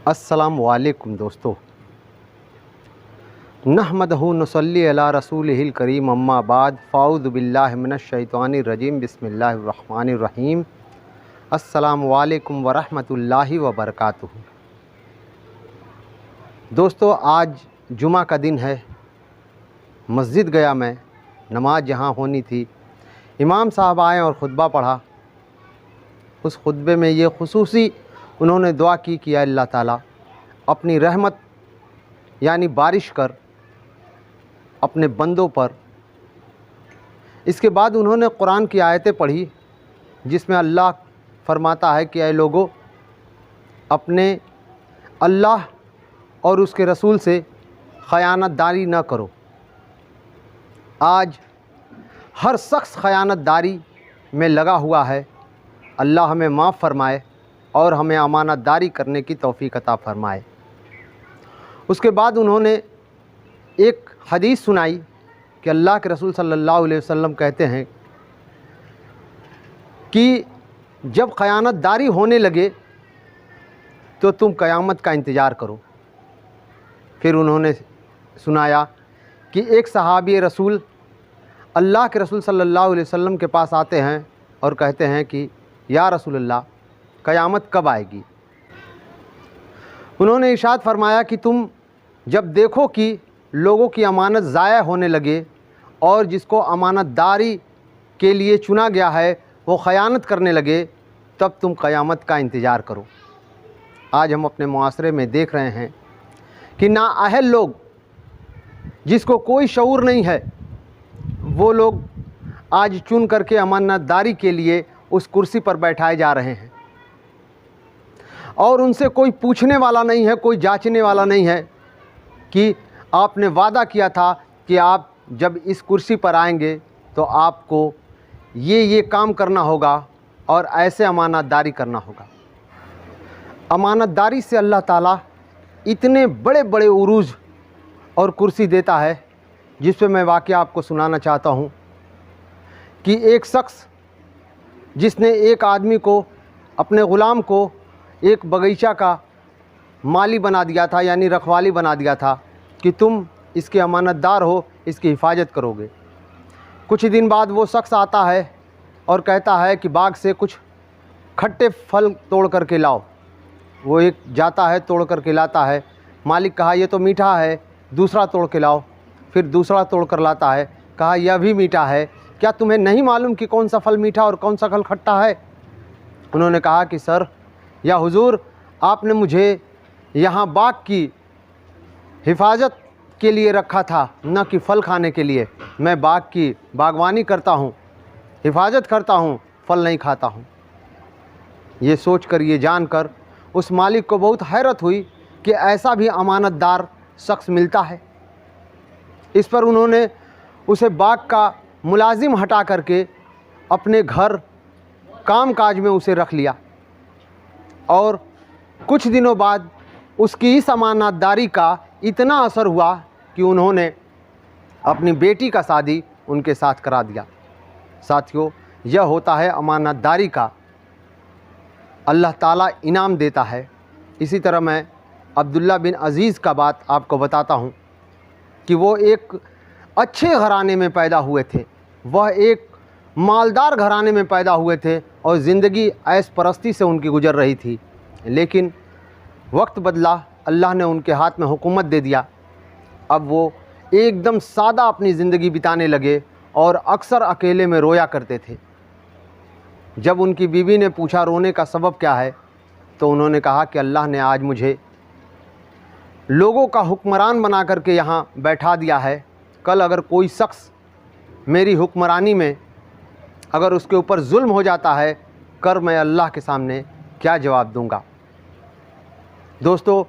अस्सलामु अलैकुम दोस्तों, नहमदहु नसल्ली अला रसूलिहिल करीम, अम्मा बाद, फ़ाऊज़ु बिल्लाहि मिनश शैतानिर रजीम, बिस्मिल्लाहिर रहमानिर रहीम। अस्सलामु अलैकुम वरहमतुल्लाहि वबरकातुहू। दोस्तों, आज जुमा का दिन है। मस्जिद गया मैं, नमाज जहाँ होनी थी, इमाम साहब आए और ख़ुतबा पढ़ा। उस ख़ुतबे में ये खुसूसी उन्होंने दुआ की कि अल्लाह ताला अपनी रहमत यानी बारिश कर अपने बंदों पर। इसके बाद उन्होंने कुरान की आयतें पढ़ी जिसमें अल्लाह फरमाता है कि ऐ लोगों, अपने अल्लाह और उसके रसूल से ख़यानतदारी न करो। आज हर शख्स ख़यानतदारी में लगा हुआ है। अल्लाह हमें माफ़ फ़रमाए और हमें अमानतदारी करने की तौफ़ीक़ अता फ़रमाए। उसके बाद उन्होंने एक हदीस सुनाई कि अल्लाह के रसूल सल्लल्लाहु अलैहि वसल्लम कहते हैं कि जब ख़यानतदारी होने लगे तो तुम क़यामत का इंतज़ार करो। फिर उन्होंने सुनाया कि एक सहाबी रसूल अल्लाह के रसूल सल्लल्लाहु अलैहि वसल्लम के पास आते हैं और कहते हैं कि या रसूलल्लाह, क़यामत कब आएगी? उन्होंने इरशाद फरमाया कि तुम जब देखो कि लोगों की अमानत ज़ाया होने लगे और जिसको अमानतदारी के लिए चुना गया है वो ख़यानत करने लगे, तब तुम क़यामत का इंतज़ार करो। आज हम अपने मुआशरे में देख रहे हैं कि नाअहल लोग, जिसको कोई शऊर नहीं है, वो लोग आज चुन करके अमानतदारी के लिए उस कुर्सी पर बैठाए जा रहे हैं और उनसे कोई पूछने वाला नहीं है, कोई जांचने वाला नहीं है कि आपने वादा किया था कि आप जब इस कुर्सी पर आएंगे तो आपको ये काम करना होगा और ऐसे अमानतदारी करना होगा। अमानतदारी से अल्लाह ताला इतने बड़े बड़े उरूज और कुर्सी देता है, जिस पे मैं वाक़या आपको सुनाना चाहता हूँ कि एक शख्स जिसने एक आदमी को, अपने ग़ुलाम को एक बगीचा का माली बना दिया था, यानी रखवाली बना दिया था कि तुम इसके अमानतदार हो, इसकी हिफाजत करोगे। कुछ दिन बाद वो शख्स आता है और कहता है कि बाग से कुछ खट्टे फल तोड़ कर के लाओ। वो एक जाता है, तोड़ कर के लाता है। मालिक कहा ये तो मीठा है, दूसरा तोड़ के लाओ। फिर दूसरा तोड़ कर लाता है, कहा यह भी मीठा है, क्या तुम्हें नहीं मालूम कि कौन सा फल मीठा और कौन सा फल खट्टा है? उन्होंने कहा कि सर या हुजूर, आपने मुझे यहाँ बाग की हिफाजत के लिए रखा था, न कि फल खाने के लिए। मैं बाग की बागवानी करता हूँ, हिफाजत करता हूँ, फल नहीं खाता हूँ। ये सोचकर, ये जानकर उस मालिक को बहुत हैरत हुई कि ऐसा भी अमानतदार शख्स मिलता है। इस पर उन्होंने उसे बाग का मुलाजिम हटा करके अपने घर काम काज में उसे रख लिया और कुछ दिनों बाद उसकी इस अमानतदारी का इतना असर हुआ कि उन्होंने अपनी बेटी का शादी उनके साथ करा दिया। साथियों, यह होता है अमानतदारी का अल्लाह ताला इनाम देता है। इसी तरह मैं अब्दुल्ला बिन अज़ीज़ का बात आपको बताता हूँ कि वो एक अच्छे घराने में पैदा हुए थे। वह एक मालदार घराने में पैदा हुए थे और ज़िंदगी ऐश परस्ती से उनकी गुज़र रही थी। लेकिन वक्त बदला, अल्लाह ने उनके हाथ में हुकूमत दे दिया। अब वो एकदम सादा अपनी ज़िंदगी बिताने लगे और अक्सर अकेले में रोया करते थे। जब उनकी बीवी ने पूछा रोने का सबब क्या है, तो उन्होंने कहा कि अल्लाह ने आज मुझे लोगों का हुक्मरान बना करके यहाँ बैठा दिया है। कल अगर कोई शख्स मेरी हुक्मरानी में अगर उसके ऊपर जुल्म हो जाता है, कर मैं अल्लाह के सामने क्या जवाब दूंगा। दोस्तों,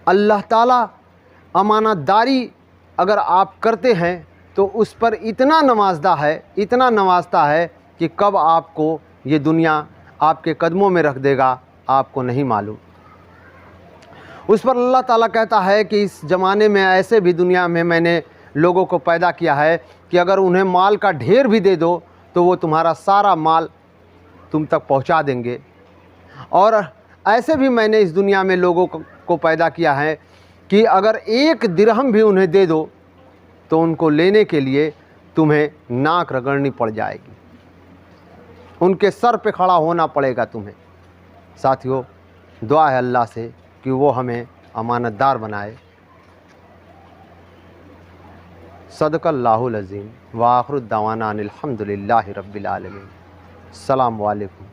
अल्लाह ताला अमानतदारी अगर आप करते हैं तो उस पर इतना नवाजता है, इतना नवाजता है कि कब आपको ये दुनिया आपके कदमों में रख देगा, आपको नहीं मालूम। उस पर अल्लाह ताला कहता है कि इस ज़माने में ऐसे भी दुनिया में मैंने लोगों को पैदा किया है कि अगर उन्हें माल का ढेर भी दे दो तो वो तुम्हारा सारा माल तुम तक पहुंचा देंगे, और ऐसे भी मैंने इस दुनिया में लोगों को पैदा किया है कि अगर 1 दिरहम भी उन्हें दे दो तो उनको लेने के लिए तुम्हें नाक रगड़नी पड़ जाएगी, उनके सर पे खड़ा होना पड़ेगा तुम्हें। साथियों, दुआ है अल्लाह से कि वो हमें अमानतदार बनाए। सदक़ल्लाहुल अज़ीम व आखिरु दावाना अनिल हम्दुलिल्लाहि रब्बिल आलमीन। अस्सलामु अलैकुम।